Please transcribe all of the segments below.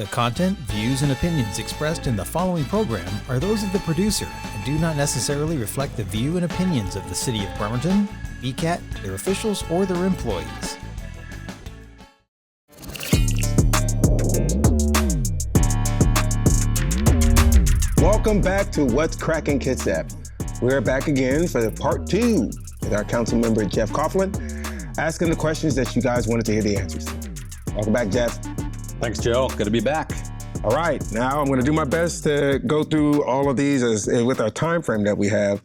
The content, views, and opinions expressed in the following program are those of the producer and do not necessarily reflect the view and opinions of the City of Bremerton, BCAT, their officials, or their employees. Welcome back to What's Krackin Kitsap. We're back again for part 2 with our council member, Jeff Coughlin, asking the questions that you guys wanted to hear the answers. Welcome back, Jeff. Thanks, Joe. Good to be back. All right, now I'm going to do my best to go through all of these with our time frame that we have,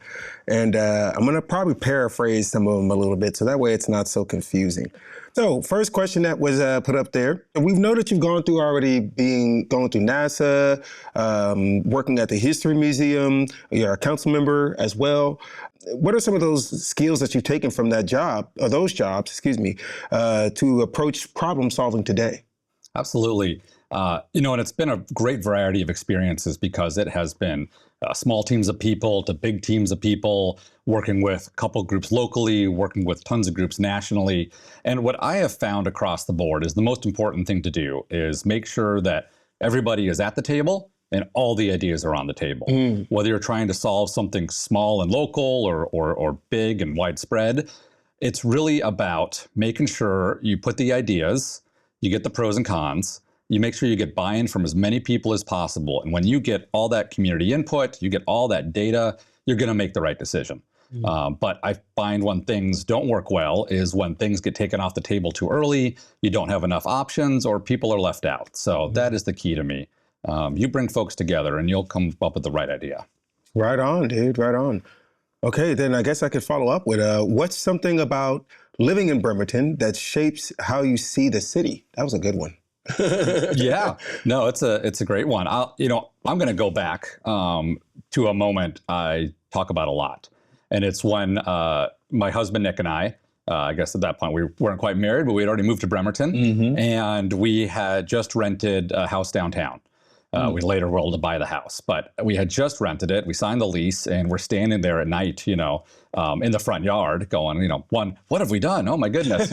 and I'm going to probably paraphrase some of them a little bit so that way it's not so confusing. So, first question that was put up there. We've known that you've gone through going through NASA, working at the History Museum. You're a council member as well. What are some of those skills that you've taken from that job, or those jobs, to approach problem solving today? Absolutely. And it's been a great variety of experiences because it has been small teams of people to big teams of people, working with a couple groups locally, working with tons of groups nationally. And what I have found across the board is the most important thing to do is make sure that everybody is at the table and all the ideas are on the table. Whether you're trying to solve something small and local or big and widespread, it's really about making sure you put the ideas, you get the pros and cons, you make sure you get buy-in from as many people as possible. And when you get all that community input, you get all that data, you're going to make the right decision. But I find when things don't work well is when things get taken off the table too early, you don't have enough options, or people are left out. So that is the key to me. You bring folks together and you'll come up with the right idea. Right on, dude, right on. Okay, then I guess I could follow up with what's something about living in Bremerton that shapes how you see the city? That was a good one. Yeah, no, it's a great one. I'm going to go back to a moment I talk about a lot. And it's when my husband, Nick, and I guess at that point we weren't quite married, but we had already moved to Bremerton, and we had just rented a house downtown. We later were able to buy the house, but we had just rented it. We signed the lease, and we're standing there at night, in the front yard, going, what have we done? Oh my goodness,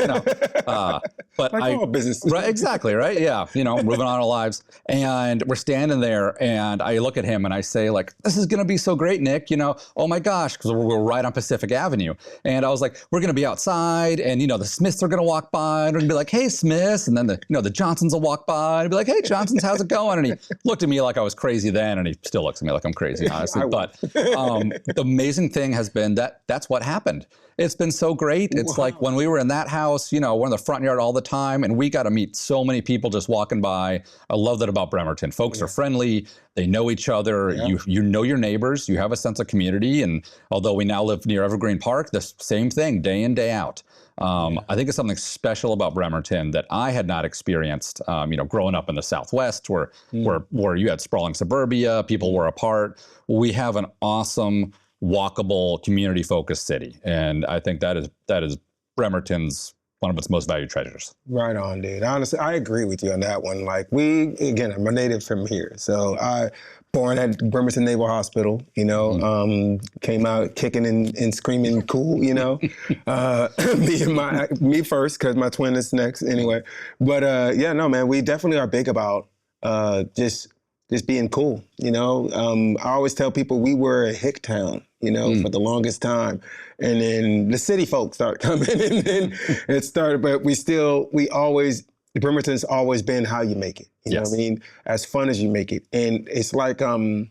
But like all businesses, right? Exactly, right? Yeah, moving on our lives, and we're standing there, and I look at him and I say, this is going to be so great, Nick. Oh my gosh, because we're right on Pacific Avenue, and I was like, we're going to be outside, and the Smiths are going to walk by, and we're going to be like, hey, Smiths, and then the Johnsons will walk by and be like, hey, Johnsons, how's it going? And he looked at me like I was crazy then, and he still looks at me like I'm crazy, honestly. But the amazing thing has been that's what happened. It's been so great. It's like when we were in that house, we're in the front yard all the time, and we got to meet so many people just walking by. I love that about Bremerton. Folks are friendly. They know each other. Yeah. You know your neighbors. You have a sense of community. And although we now live near Evergreen Park, the same thing day in, day out. I think it's something special about Bremerton that I had not experienced, growing up in the Southwest where you had sprawling suburbia, people were apart. We have an awesome, walkable, community-focused city. And I think that is Bremerton's one of its most valued treasures. Right on, dude. Honestly, I agree with you on that one. I'm a native from here. So born at Bremerton Naval Hospital, came out kicking and screaming cool, me first, because my twin is next anyway. But man, we definitely are big about just being cool, I always tell people we were a hick town, for the longest time. And then the city folks start coming and then it started, but Bremerton's always been how you make it. You know what I mean? As fun as you make it. And it's like the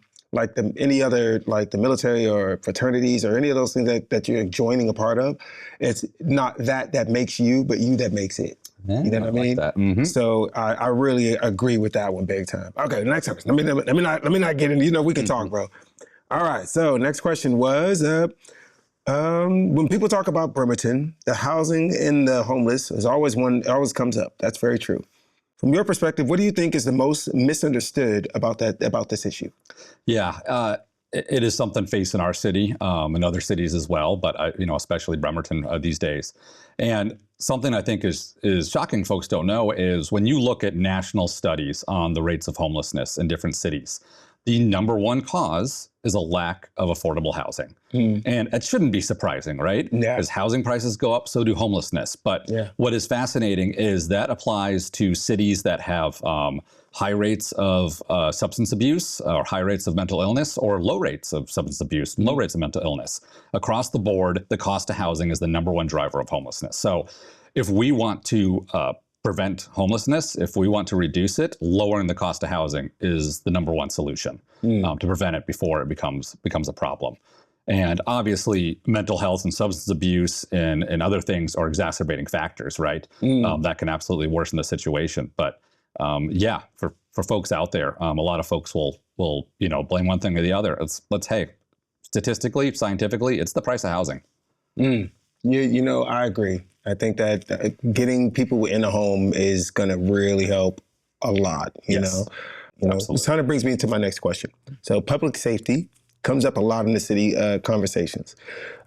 military or fraternities or any of those things that you're joining a part of. It's not that makes you, but you that makes it. Yeah, you know what I mean? Like that. So I really agree with that one big time. Okay, next time. Let me not get in. We can talk, bro. All right. So next question was, when people talk about Bremerton, the housing and the homeless is always always comes up. That's very true. From your perspective, what do you think is the most misunderstood about this issue? Yeah. It is something facing our city and other cities as well, but especially Bremerton these days. And something I think is shocking folks don't know is when you look at national studies on the rates of homelessness in different cities, the number one cause is a lack of affordable housing. And it shouldn't be surprising, right? Yeah. As housing prices go up, so do homelessness. But what is fascinating is that applies to cities that have high rates of substance abuse or high rates of mental illness or low rates of substance abuse, low rates of mental illness. Across the board, the cost of housing is the number one driver of homelessness. So if we want to prevent homelessness, if we want to reduce it, lowering the cost of housing is the number one solution to prevent it before it becomes a problem. And obviously, mental health and substance abuse and other things are exacerbating factors, right? That can absolutely worsen the situation. But yeah, for folks out there, a lot of folks will blame one thing or the other. Hey, statistically, scientifically, it's the price of housing. I agree. I think that getting people in a home is going to really help a lot. You know, this kind of brings me to my next question. So, public safety comes up a lot in the city conversations.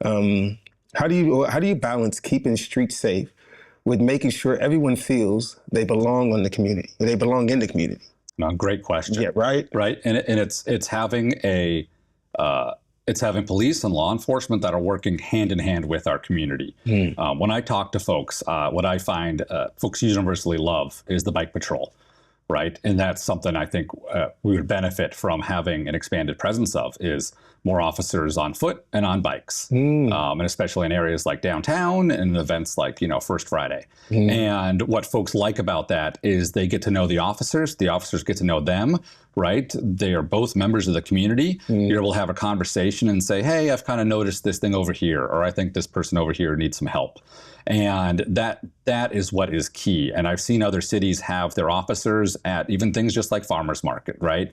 How do you balance keeping streets safe with making sure everyone feels they belong in the community? No, great question. Yeah, right. Right, and it's having it's having police and law enforcement that are working hand in hand with our community. When I talk to folks, what I find folks universally love is the bike patrol. Right, and that's something I think we would benefit from having an expanded presence of, is more officers on foot and on bikes, and especially in areas like downtown and events like First Friday. And what folks like about that is they get to know the officers get to know them. Right, they are both members of the community. You're able to have a conversation and say, hey, I've kind of noticed this thing over here, or I think this person over here needs some help. And that is what is key. And I've seen other cities have their officers at even things just like farmers market, right?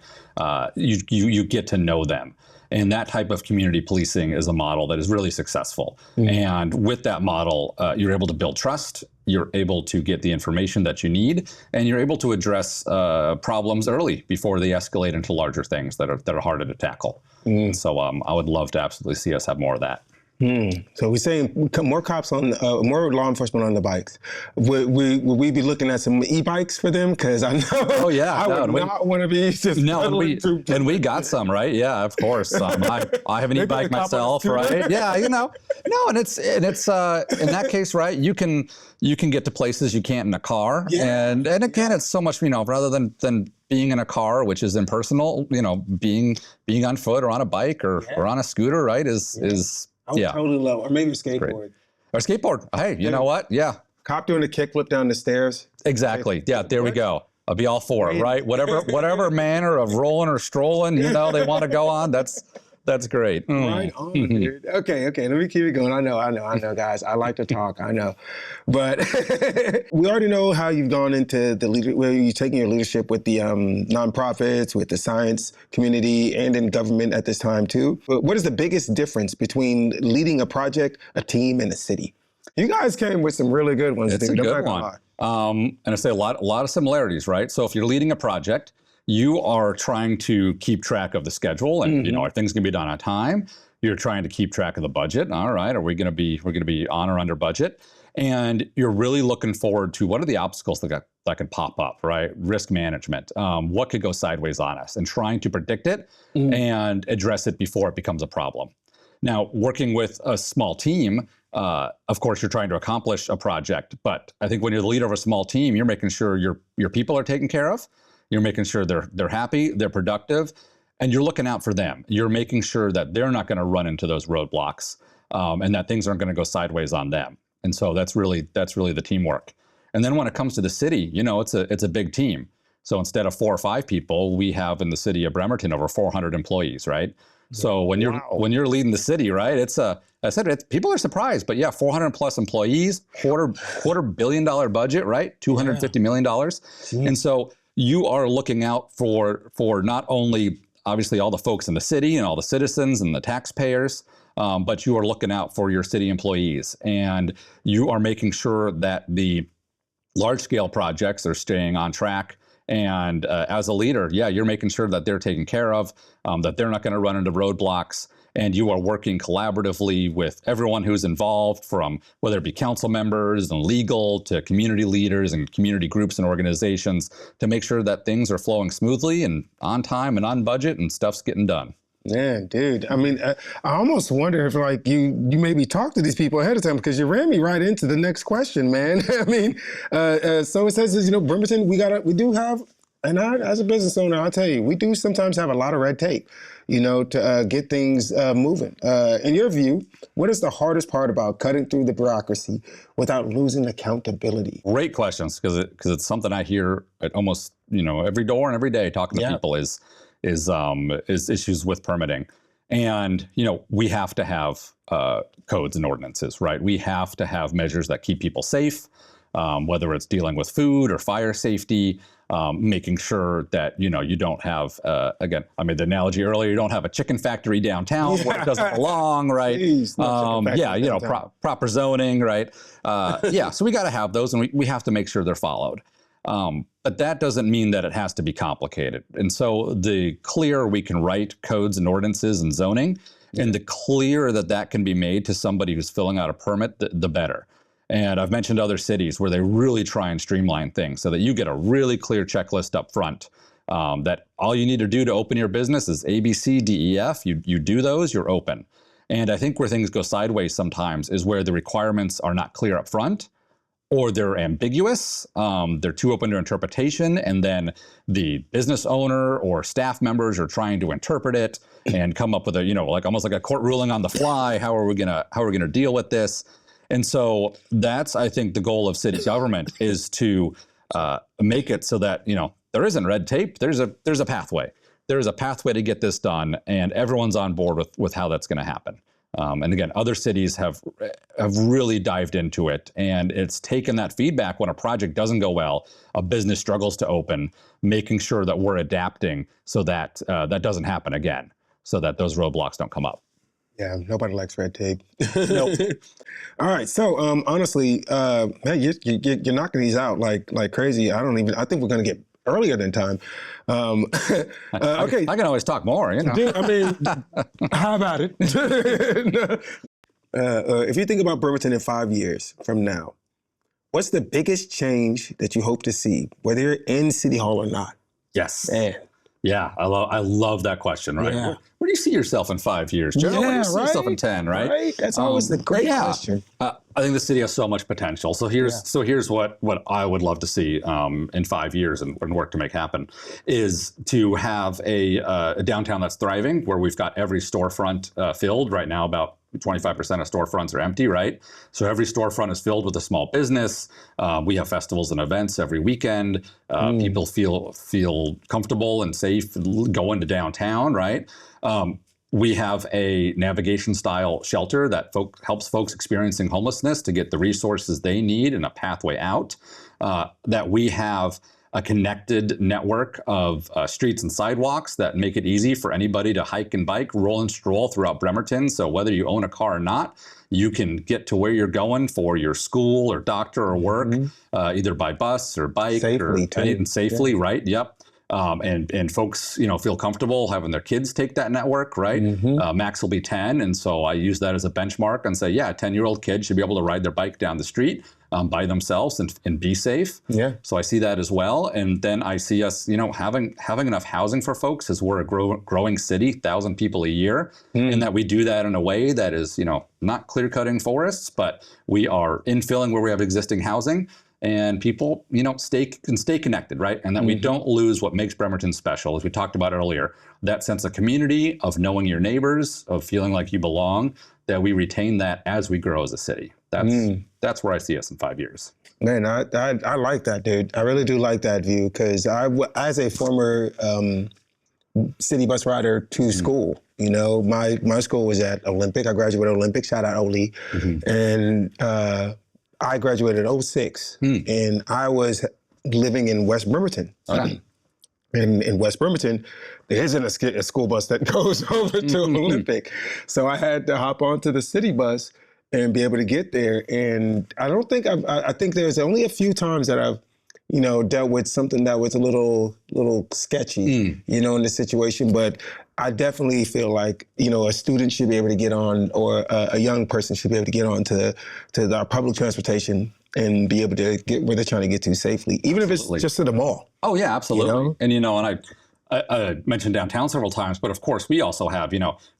You get to know them. And that type of community policing is a model that is really successful. And with that model, you're able to build trust, you're able to get the information that you need, and you're able to address problems early before they escalate into larger things that are harder to tackle. So I would love to absolutely see us have more of that. So we're saying more cops more law enforcement on the bikes. Would we be looking at some e-bikes for them? Because I know I would not want to be just and we got some, right? Yeah, of course. I have an e-bike myself, right? Yeah, no, and it's in that case, right? You can get to places you can't in a car, and again, it's so much rather than being in a car, which is impersonal. Being on foot or on a bike or on a scooter, right? I would totally love, or maybe a skateboard. Or skateboard. Hey, you know what? Yeah. Cop doing a kickflip down the stairs. Exactly. Yeah, there we go. I'll be all for it, right? Whatever manner of rolling or strolling, they want to go on, that's great. Right on, dude. Okay, let me keep it going. I know, guys. I like to talk, I know. But we already know how you've gone into where you're taking your leadership with the nonprofits, with the science community, and in government at this time too. But what is the biggest difference between leading a project, a team, and a city? You guys came with some really good ones. It's a good one. And I say a lot of similarities, right? So if you're leading a project, you are trying to keep track of the schedule, and are things going to be done on time? You're trying to keep track of the budget. All right, we're going to be on or under budget, and you're really looking forward to what are the obstacles that can pop up, right? Risk management, what could go sideways on us, and trying to predict it and address it before it becomes a problem. Now, working with a small team, of course, you're trying to accomplish a project, but I think when you're the leader of a small team, you're making sure your people are taken care of. You're making sure they're happy, they're productive, and you're looking out for them. You're making sure that they're not going to run into those roadblocks, and that things aren't going to go sideways on them. And so that's really the teamwork. And then when it comes to the city, it's a big team. So instead of 4 or 5 people, we have in the city of Bremerton over 400 employees, right? So when you're leading the city, right, people are surprised, but 400 plus employees, quarter billion dollar budget, right, $250 million, and so you are looking out for not only obviously all the folks in the city and all the citizens and the taxpayers, but you are looking out for your city employees, and you are making sure that the large-scale projects are staying on track. And as a leader, you're making sure that they're taken care of, that they're not going to run into roadblocks, and you are working collaboratively with everyone who's involved, from whether it be council members and legal to community leaders and community groups and organizations, to make sure that things are flowing smoothly and on time and on budget and stuff's getting done. Yeah, dude. I mean, I almost wonder if you maybe talk to these people ahead of time, because you ran me right into the next question, man. I mean, so it says, Bremerton, we do have And as a business owner, I'll tell you, we do sometimes have a lot of red tape, to get things moving. In your view, what is the hardest part about cutting through the bureaucracy without losing accountability? Great questions, because it's something I hear at almost every door and every day talking to people is issues with permitting. And we have to have codes and ordinances, right? We have to have measures that keep people safe, whether it's dealing with food or fire safety. Making sure that you don't have again, I made the analogy earlier, you don't have a chicken factory downtown where it doesn't belong, right? Please, Proper zoning, right? So we got to have those, and we have to make sure they're followed. But that doesn't mean that it has to be complicated. And so the clearer we can write codes and ordinances and zoning, and the clearer that can be made to somebody who's filling out a permit, the better. And I've mentioned other cities where they really try and streamline things so that you get a really clear checklist up front, that all you need to do to open your business is A, B, C, D, E, F. You do those, you're open. And I think where things go sideways sometimes is where the requirements are not clear up front, or they're ambiguous, they're too open to interpretation, and then the business owner or staff members are trying to interpret it and come up with a, almost like a court ruling on the fly. How are we gonna deal with this? And so that's, I think, the goal of city government is to make it so that there isn't red tape. There's a pathway. There's a pathway to get this done, and everyone's on board with how that's going to happen. And again, other cities have really dived into it, and it's taken that feedback when a project doesn't go well, a business struggles to open, making sure that we're adapting so that that doesn't happen again, so that those roadblocks don't come up. Yeah, nobody likes red tape. Nope. All right, so honestly, man, you're knocking these out like crazy. I think we're gonna get earlier than time. Okay, I can always talk more. Dude, I mean, how about it? If you think about Bremerton in 5 years from now, what's the biggest change that you hope to see, whether you're in City Hall or not? Yes. Man. Yeah, I love that question, right? Yeah. Where do you see yourself in 5 years, Joe? Where do you see yourself in 10, right? Right. That's always the great question. I think the city has so much potential. So here's what I would love to see in 5 years and work to make happen is to have a downtown that's thriving, where we've got every storefront filled. Right now, about 25% of storefronts are empty, right? So every storefront is filled with a small business. We have festivals and events every weekend. People feel comfortable and safe going to downtown, right? We have a navigation style shelter that helps folks experiencing homelessness to get the resources they need and a pathway out. That we have a connected network of streets and sidewalks that make it easy for anybody to hike and bike, roll and stroll throughout Bremerton. So whether you own a car or not, you can get to where you're going for your school or doctor or work, either by bus or bike safely, right? Yep. And folks, feel comfortable having their kids take that network, right? Max will be 10, and so I use that as a benchmark and say, yeah, a 10-year-old kid should be able to ride their bike down the street by themselves and be safe. Yeah. So I see that as well, and then I see us, having enough housing for folks, as we're a growing city, 1,000 people a year, and that we do that in a way that is, not clear-cutting forests, but we are infilling where we have existing housing. And people, stay connected, right? And that we don't lose what makes Bremerton special, as we talked about earlier, that sense of community, of knowing your neighbors, of feeling like you belong, that we retain that as we grow as a city. That's where I see us in 5 years. Man, I like that, dude. I really do like that view, because as a former city bus rider to school, my school was at Olympic. I graduated Olympic. Shout out Oli. And I graduated in 06, and I was living in West Bremerton. And in West Bremerton, there isn't a school bus that goes over to Olympic. So I had to hop onto the city bus and be able to get there. And I think there's only a few times that I've, dealt with something that was a little sketchy, in the situation. But I definitely feel like, a student should be able to get on, or a young person should be able to get on to our public transportation and be able to get where they're trying to get to safely, even if it's just to the mall. Oh yeah, absolutely. And and I mentioned downtown several times, but of course we also have,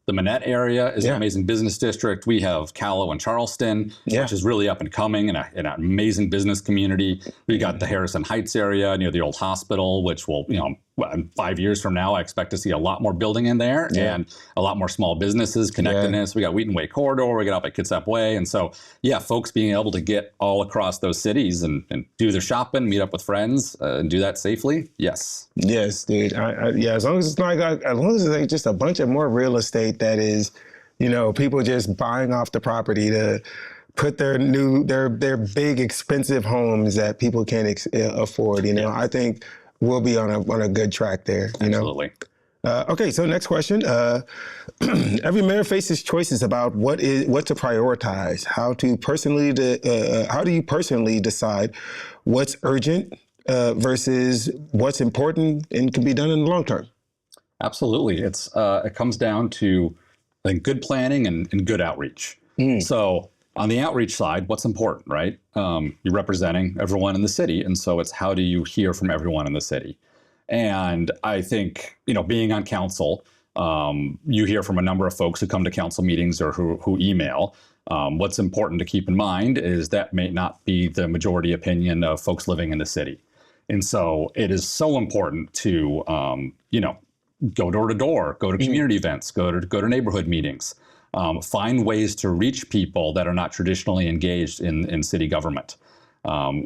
the Manette area is an amazing business district. We have Callow and Charleston, which is really up and coming and an amazing business community. We got the Harrison Heights area near the old hospital, which will, in 5 years from now, I expect to see a lot more building in there and a lot more small businesses, connectedness. We got Wheaton Way Corridor, we got up at Kitsap Way. And so, folks being able to get all across those cities and do their shopping, meet up with friends, and do that safely. Yes. Yes, dude. As long as it's not, as long as it's like just a bunch of more real estate that is, people just buying off the property to put their big expensive homes that people can't afford. I think we'll be on a good track there. Absolutely. Okay, so next question. Every mayor faces choices about what to prioritize. How do you personally decide what's urgent versus what's important and can be done in the long term? Absolutely. It comes down to, I think, good planning and good outreach. So on the outreach side, what's important, right? You're representing everyone in the city. And so it's how do you hear from everyone in the city? And I think, being on council, you hear from a number of folks who come to council meetings or who email. What's important to keep in mind is that may not be the majority opinion of folks living in the city. And so it is so important to, go door to door, go to community events, go to neighborhood meetings, find ways to reach people that are not traditionally engaged in city government.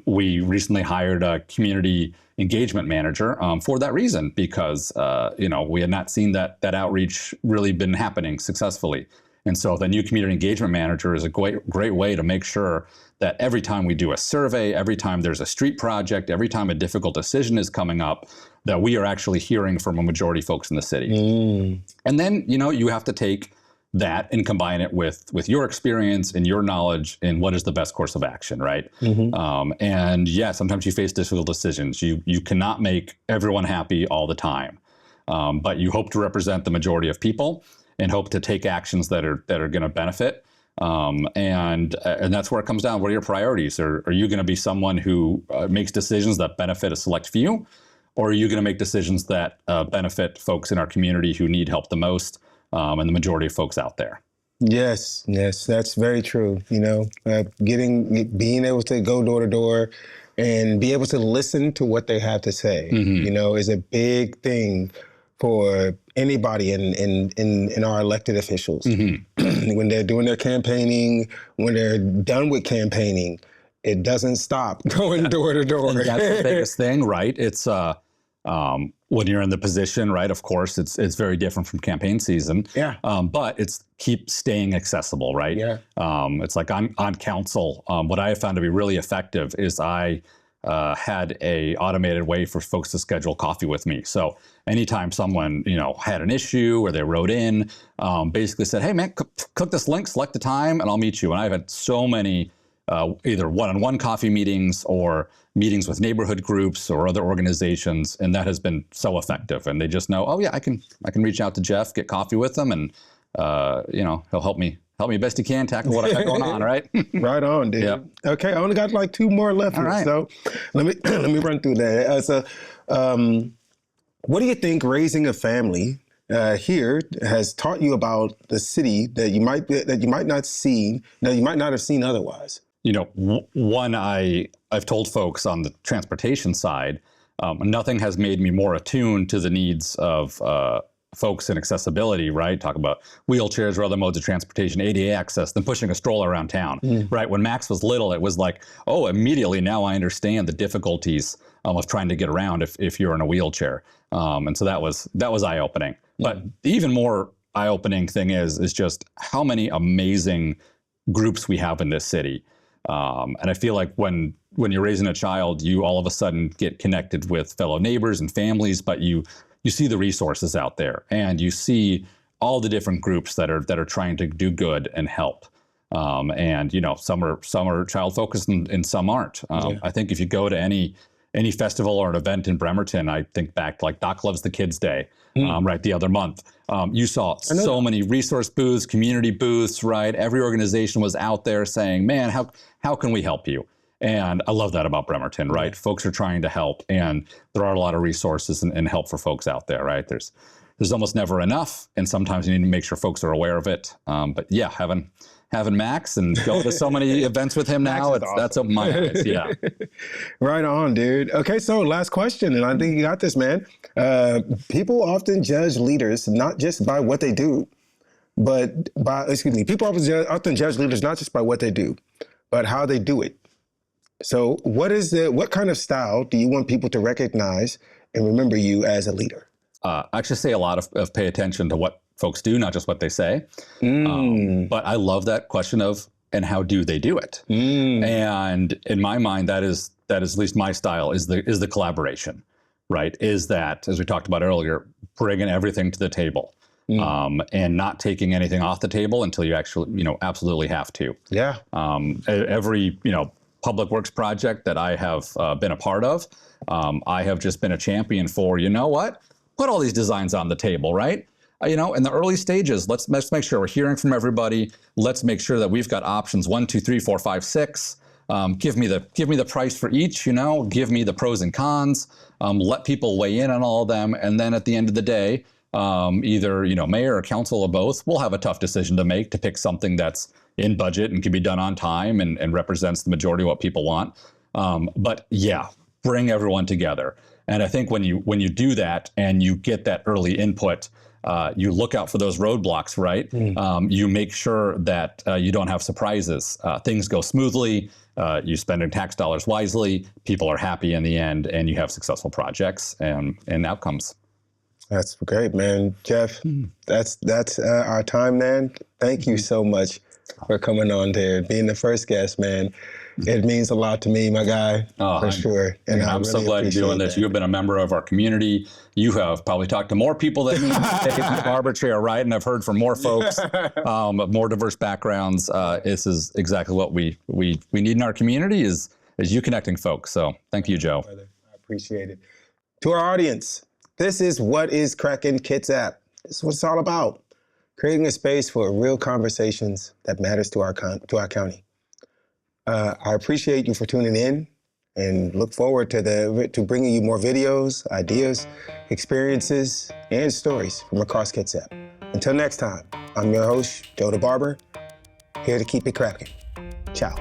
We recently hired a community engagement manager for that reason, because we had not seen that outreach really been happening successfully. And so the new community engagement manager is a great way to make sure that every time we do a survey, every time there's a street project, every time a difficult decision is coming up, that we are actually hearing from a majority of folks in the city. And then, you have to take that and combine it with your experience and your knowledge in what is the best course of action, right? And sometimes you face difficult decisions. You cannot make everyone happy all the time, but you hope to represent the majority of people and hope to take actions that are going to benefit. And that's where it comes down. What are your priorities? Are you going to be someone who makes decisions that benefit a select few? Or are you going to make decisions that benefit folks in our community who need help the most, and the majority of folks out there? Yes, that's very true. Being able to go door to door and be able to listen to what they have to say, is a big thing for anybody in our elected officials. When they're doing their campaigning, when they're done with campaigning, it doesn't stop going door to door. And that's the biggest thing, right? It's when you're in the position, right? Of course, it's very different from campaign season. But it's keep staying accessible, right? It's like on council. What I have found to be really effective is I had a automated way for folks to schedule coffee with me. So anytime someone, had an issue or they wrote in, basically said, hey man, click this link, select the time and I'll meet you. And I've had so many either one-on-one coffee meetings or meetings with neighborhood groups or other organizations. And that has been so effective. And they just know, oh yeah, I can reach out to Jeff, get coffee with him and, he'll help me best he can tackle what I got going on, right? Right on, dude. Yep. Okay, I only got like 2 more left. All right. So let me run through that. What do you think raising a family here has taught you about the city that you might not have seen otherwise? One, I've told folks on the transportation side, nothing has made me more attuned to the needs of folks in accessibility, right? Talk about wheelchairs or other modes of transportation, ADA access, than pushing a stroller around town, right? When Max was little, it was like, oh, immediately now I understand the difficulties of trying to get around if you're in a wheelchair. And so that was eye-opening. But the even more eye-opening thing is just how many amazing groups we have in this city. And I feel like when you're raising a child, you all of a sudden get connected with fellow neighbors and families, but you see the resources out there and you see all the different groups that are trying to do good and help. And some are child focused and some aren't. I think if you go to any festival or an event in Bremerton, I think back to like Doc Loves the Kids Day, right, the other month. You saw so many resource booths, community booths, right? Every organization was out there saying, man, how can we help you? And I love that about Bremerton, right? Folks are trying to help, and there are a lot of resources and help for folks out there, right? There's almost never enough, and sometimes you need to make sure folks are aware of it. But yeah, having Max and going to so many events with him now, awesome. That's opened my eyes. Yeah. Right on, dude. Okay, so last question, and I think you got this, man. People often judge leaders not just by what they do, but people often judge leaders not just by what they do, but how they do it. So what kind of style do you want people to recognize and remember you as a leader? I should say a lot of pay attention to what folks do, not just what they say. But I love that question of, and how do they do it? And in my mind, that is at least my style, is the collaboration, right? Is that, as we talked about earlier, bringing everything to the table. And not taking anything off the table until you actually, absolutely have to. Yeah. Every, public works project that I have been a part of, I have just been a champion for, put all these designs on the table, right? In the early stages, let's make sure we're hearing from everybody. Let's make sure that we've got options 1, 2, 3, 4, 5, 6. Give me the price for each, give me the pros and cons, let people weigh in on all of them. And then at the end of the day, either, mayor or council or both will have a tough decision to make to pick something that's in budget and can be done on time and represents the majority of what people want. But yeah, bring everyone together. And I think when you do that and you get that early input, you look out for those roadblocks, right? You make sure that you don't have surprises. Things go smoothly. You spend tax dollars wisely. People are happy in the end, and you have successful projects and outcomes. That's great, man. Jeff, that's our time, man. Thank you so much for coming on there, being the first guest, man. It means a lot to me, my guy, for sure. And I'm so glad you're doing this. You've been a member of our community. You have probably talked to more people than me in the barber chair, right? And I've heard from more folks, more diverse backgrounds. This is exactly what we need in our community is you connecting folks. So thank you, Joe. Brother, I appreciate it. To our audience, this is what is Krackin Kitsap. This is what it's all about. Creating a space for real conversations that matters to our county. I appreciate you for tuning in and look forward to bringing you more videos, ideas, experiences, and stories from across Kitsap. Until next time, I'm your host, Joe the Barber, here to keep it cracking. Ciao.